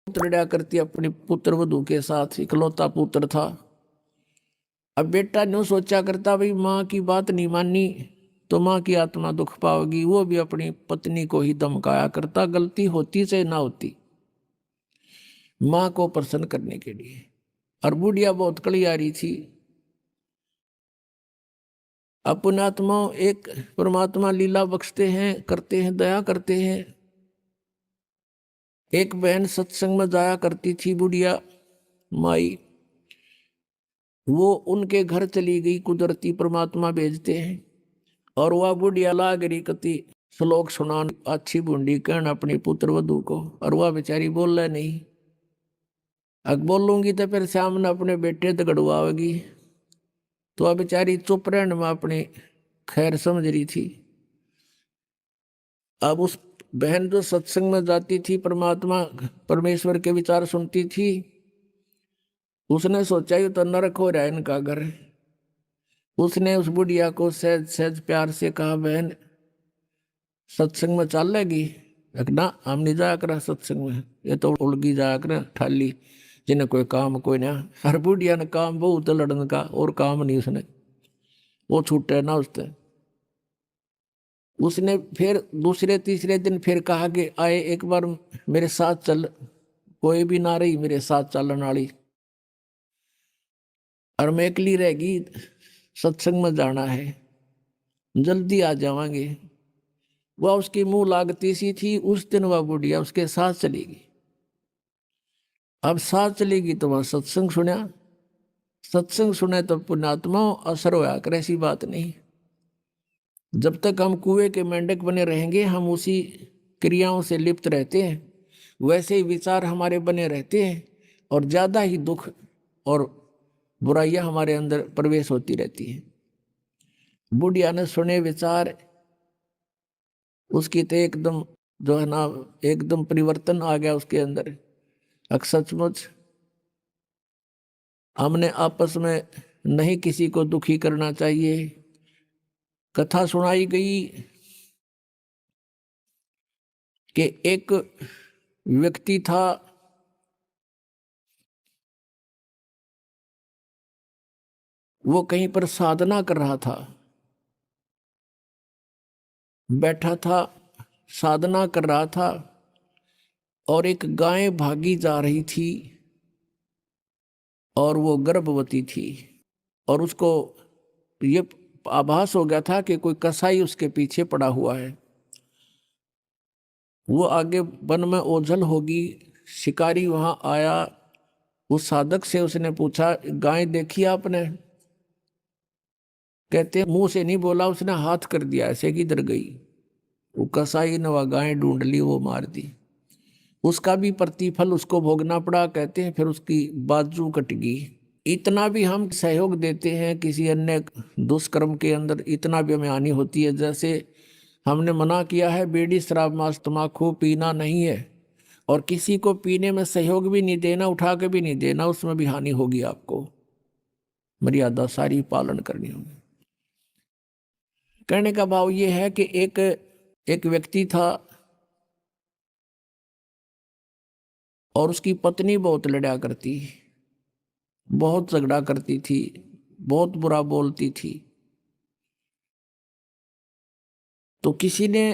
लड़ा करती अपनी पुत्र वधू के साथ, इकलौता पुत्र था। अब बेटा न्यू सोचा करता भाई माँ की बात नहीं मानी तो माँ की आत्मा दुख पाओगी, वो भी अपनी पत्नी को ही धमकाया करता, गलती होती चाहे ना होती, माँ को प्रसन्न करने के लिए। और बुढ़िया बहुत कलियारी थी। अब पुण्यात्मा एक परमात्मा लीला बख्शते हैं, करते हैं, दया करते हैं। एक बहन सत्संग में जाया करती थी बुढ़िया माई, वो उनके घर चली गई, कुदरती परमात्मा भेजते हैं। और वह बुढ़िया लागरी कति श्लोक सुनान अच्छी बूंदी कहन अपनी पुत्र वधू को, और वह बेचारी बोल रहा नहीं। अब बोलूंगी तो फिर सामने अपने बेटे तगड़वाएगी, तो वह बेचारी चुप रहने में अपनी खैर समझ रही थी। अब उस बहन जो सत्संग में जाती थी, परमात्मा परमेश्वर के विचार सुनती थी, उसने सोचा ही तो नरक हो रहा है इनका घर। उसने उस बुढ़िया को सहज सहज प्यार से कहा, बहन सत्संग में चल लेगी? ना हम नहीं जाया करा सत्संग में, ये तो उड़गी जाया कर ठाली, जिन्हें कोई काम कोई ना। हर बुढ़िया ने काम बहुत लड़ने का, और काम नहीं उसने, वो छूटे ना उससे। उसने फिर दूसरे तीसरे दिन फिर कहा कि आए एक बार मेरे साथ चल, कोई भी ना रही मेरे साथ चलने वाली, और मैं अकेली रहेगी, सत्संग में जाना है, जल्दी आ जावांगे। वह उसकी मुंह लागती सी थी, उस दिन वह बुढ़िया उसके साथ चलेगी। अब साथ चलेगी तो वह सत्संग सुना, सत्संग सुने तो पुण्यात्मा असर होया कर, ऐसी बात नहीं। जब तक हम कुएं के मेंढक बने रहेंगे, हम उसी क्रियाओं से लिप्त रहते हैं, वैसे ही विचार हमारे बने रहते हैं, और ज्यादा ही दुख और बुराइयां हमारे अंदर प्रवेश होती रहती हैं। बुढ़िया ने सुने विचार, उसकी तो एकदम जो है ना, एकदम परिवर्तन आ गया उसके अंदर। सचमुच हमने आपस में नहीं किसी को दुखी करना चाहिए। कथा सुनाई गई कि एक व्यक्ति था, वो कहीं पर साधना कर रहा था, बैठा था, साधना कर रहा था, और एक गाय भागी जा रही थी, और वो गर्भवती थी, और उसको ये आभास हो गया था कि कोई कसाई उसके पीछे पड़ा हुआ है। वो आगे वन में ओझल होगी, शिकारी वहां आया, उस साधक से उसने पूछा, गाय देखी आपने? कहते मुंह से नहीं बोला, उसने हाथ कर दिया ऐसे, किधर गई? वो कसाई ने वह गाय ढूंढ ली, वो मार दी। उसका भी प्रतिफल उसको भोगना पड़ा। कहते हैं फिर उसकी बाजू कट गई। इतना भी हम सहयोग देते हैं किसी अन्य दुष्कर्म के अंदर, इतना भी हमें हानि होती है। जैसे हमने मना किया है बीड़ी शराब मांस तम्बाकू पीना नहीं है, और किसी को पीने में सहयोग भी नहीं देना, उठा के भी नहीं देना, उसमें भी हानि होगी आपको। मर्यादा सारी पालन करनी होगी। कहने का भाव ये है कि एक व्यक्ति था, और उसकी पत्नी बहुत लड़ा करती, बहुत झगड़ा करती थी, बहुत बुरा बोलती थी। तो किसी ने,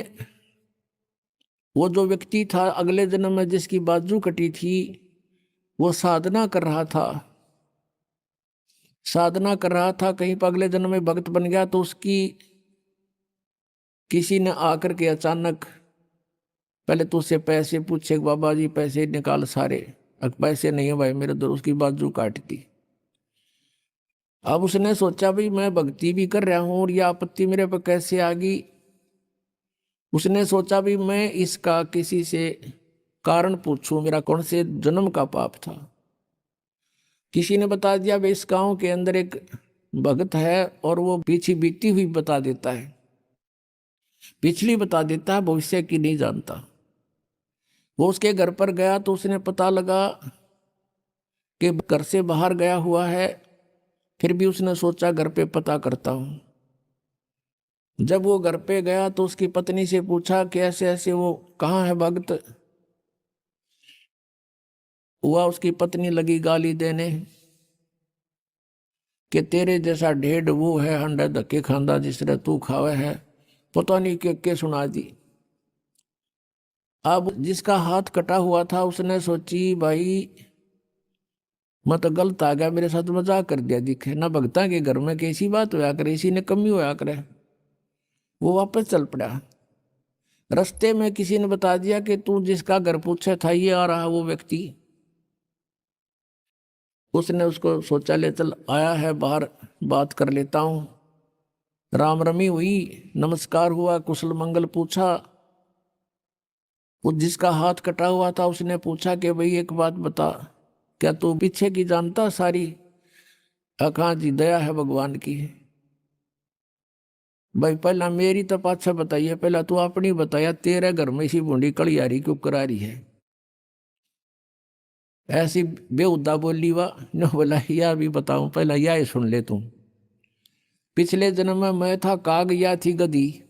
वो जो व्यक्ति था अगले जन्म में जिसकी बाजू कटी थी, वो साधना कर रहा था, साधना कर रहा था, कहीं पर अगले जन्म में भक्त बन गया। तो उसकी किसी ने आकर के अचानक पहले तो उससे पैसे पूछे, बाबा जी पैसे निकाल सारे। अब पैसे नहीं है भाई मेरे, तो उसकी बाजू काट दी। अब उसने सोचा भाई मैं भक्ति भी कर रहा हूं और यह आपत्ति मेरे पर कैसे आ गई। उसने सोचा भी मैं इसका किसी से कारण पूछूं, मेरा कौन से जन्म का पाप था। किसी ने बता दिया भाई इस गांव के अंदर एक भगत है, और वो पीछे बीती हुई बता देता है, पिछली बता देता है, भविष्य की नहीं जानता। वो उसके घर पर गया तो उसने पता लगा कि घर से बाहर गया हुआ है। फिर भी उसने सोचा घर पे पता करता हूं। जब वो घर पे गया तो उसकी पत्नी से पूछा कि ऐसे ऐसे वो कहाँ है भगत। हुआ उसकी पत्नी लगी गाली देने कि तेरे जैसा ढेड वो है हंडा धक्के खांदा जिस तरह तू खावे है, पता नहीं के सुना दी। अब जिसका हाथ कटा हुआ था उसने सोची भाई मैं तो गलत आ गया, मेरे साथ मजाक कर दिया, दिखे ना भगता के घर में कैसी बात होया करे, इसी ने कमी होया करे। वो वापस चल पड़ा। रास्ते में किसी ने बता दिया कि तू जिसका घर पूछा था ये आ रहा वो व्यक्ति। उसने उसको सोचा ले चल आया है बाहर, बात कर लेता हूँ। राम रमी हुई, नमस्कार हुआ, कुशल मंगल पूछा। वो जिसका हाथ कटा हुआ था उसने पूछा कि भाई एक बात बता, क्या तू पीछे की जानता सारी? हाँ जी, दया है भगवान की। भाई पहला मेरी तो पाछा बताइए, पहला तू अपनी बताया, तेरे घर में इसी बूंदी कलियारी क्यों करा रही है? ऐसी बेहुदा बोली वाह न, बोला यह भी बताऊं, पहला यह सुन ले तू। पिछले जन्म में मैं था काग, या थी गधी,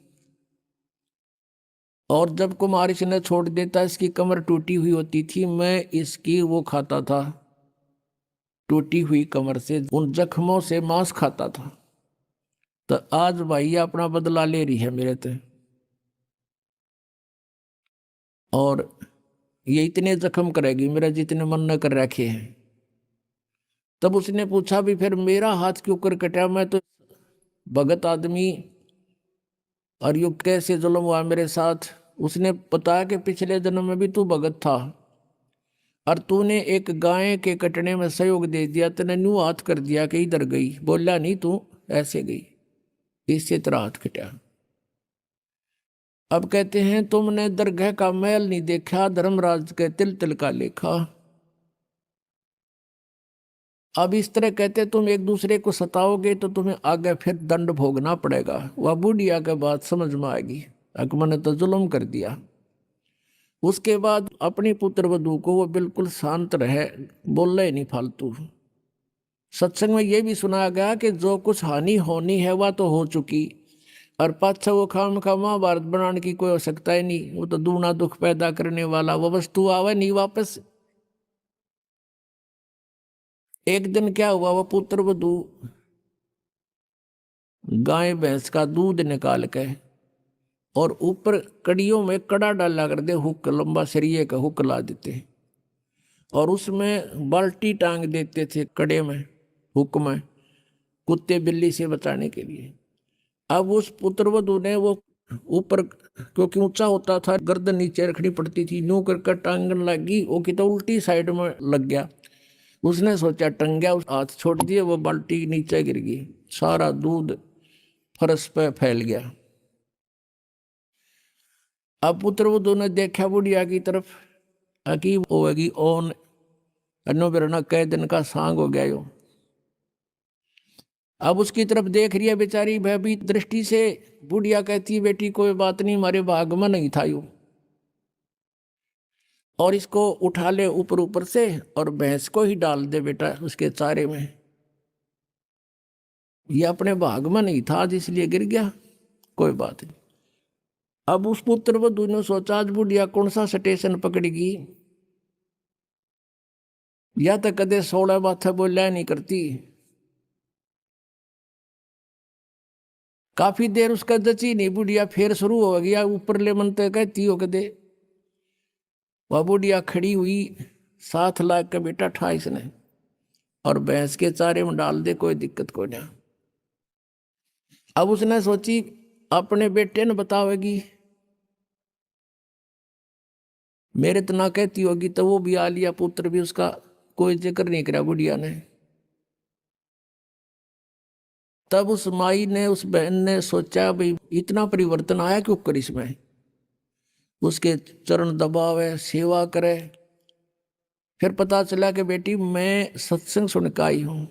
और जब कुमार इसने छोड़ देता इसकी कमर टूटी हुई होती थी, मैं इसकी वो खाता था, टूटी हुई कमर से उन जख्मों से मांस खाता था। तो आज भाई ये अपना बदला ले रही है मेरे से, और ये इतने जख्म करेगी मेरा जितने मन न कर रखे हैं। तब उसने पूछा भी फिर मेरा हाथ क्यों कर कटा, मैं तो भगत आदमी, और यू कैसे जुल्म हुआ मेरे साथ? उसने बताया कि पिछले जन्म में भी तू भगत था और तूने एक गाय के कटने में सहयोग दे दिया, तूने न्यू हाथ कर दिया कि इधर गई, बोला नहीं तू ऐसे गई, इससे तेरा हाथ कटा। अब कहते हैं तुमने दरगाह का महल नहीं देखा, धर्मराज के तिल तिल का लेखा। अब इस तरह कहते तुम एक दूसरे को सताओगे तो तुम्हें आगे फिर दंड भोगना पड़ेगा। वह बूढ़िया के बात समझ में आएगी, अकबर ने तो जुल्म कर दिया। उसके बाद अपनी पुत्र वधू को वो बिल्कुल शांत रहे, बोले नहीं फालतू। सत्संग में ये भी सुनाया गया कि जो कुछ हानि होनी है वह तो हो चुकी, और पाछा वो खाम खा महाभारत बनाने की कोई आवश्यकता ही नहीं। वो तो दूना दुख पैदा करने वाला वो वस्तु आवे नहीं वापस। एक दिन क्या हुआ, वो पुत्र वधू गाय भैंस का दूध निकाल के और ऊपर कड़ियों में कड़ा डाला कर दे, हुक लंबा सरिये का हुक ला देते, और उसमें बाल्टी टांग देते थे कड़े में, हुक में, कुत्ते बिल्ली से बचाने के लिए। अब उस पुत्रवधू ने वो ऊपर, क्योंकि ऊंचा होता था, गर्दन नीचे रखनी पड़ती थी, यूं कर टांगन लगी, वो की तो उल्टी साइड में लग गया। उसने सोचा टंग गया, उस हाथ छोड़ दिए, वो बाल्टी नीचे गिर गई, सारा दूध फर्श पे फैल गया। अब पुत्रवधू ने देखा बुढ़िया की तरफ, अकी होगी ओन अन्नो बिरना कई दिन का सांग हो गया यो। अब उसकी तरफ देख रही है बेचारी भयभीत दृष्टि से। बुढ़िया कहती है बेटी कोई बात नहीं, हमारे भाग में नहीं था यू, और इसको उठा ले ऊपर ऊपर से और भैंस को ही डाल दे बेटा उसके चारे में, ये अपने भाग में नहीं था आज इसलिए गिर गया, कोई बात नहीं। अब उस पुत्र वधू ने सोचा आज बुढ़िया कौन सा स्टेशन पकड़ेगी, या तो कदे 16 बात बोलिया नहीं करती। काफी देर उसका जची नहीं, बुढ़िया फिर शुरू हो गया ऊपर ले मनते कहती हो कदे। वह बुढ़िया खड़ी हुई, 7 लाख का बेटा ठा इसने, और भैंस के चारे में डाल दे, कोई दिक्कत कोई ना। अब उसने सोची अपने बेटे ने बतावेगी, मेरे तो ना कहती होगी, तो वो भी आ लिया, पुत्र भी उसका कोई जिक्र नहीं करा बुढ़िया ने। तब उस माई ने, उस बहन ने सोचा भाई इतना परिवर्तन आया क्यों कर इसमें, उसके चरण दबावे, सेवा करे। फिर पता चला कि बेटी मैं सत्संग सुन के आई हूं,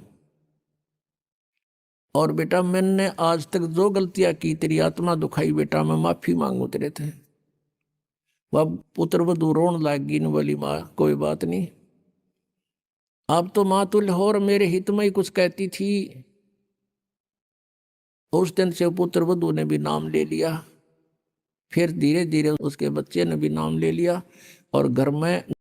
और बेटा मैंने आज तक जो गलतियां की तेरी आत्मा दुखाई, बेटा मैं माफी मांगू तेरे थे। वह पुत्र वधू रोन लाग गई, बोली माँ कोई बात नहीं, अब तो माँ तुल्य हो और मेरे हित में ही कुछ कहती थी। उस दिन से पुत्र वधू ने भी नाम ले लिया, फिर धीरे धीरे उसके बच्चे ने भी नाम ले लिया, और घर में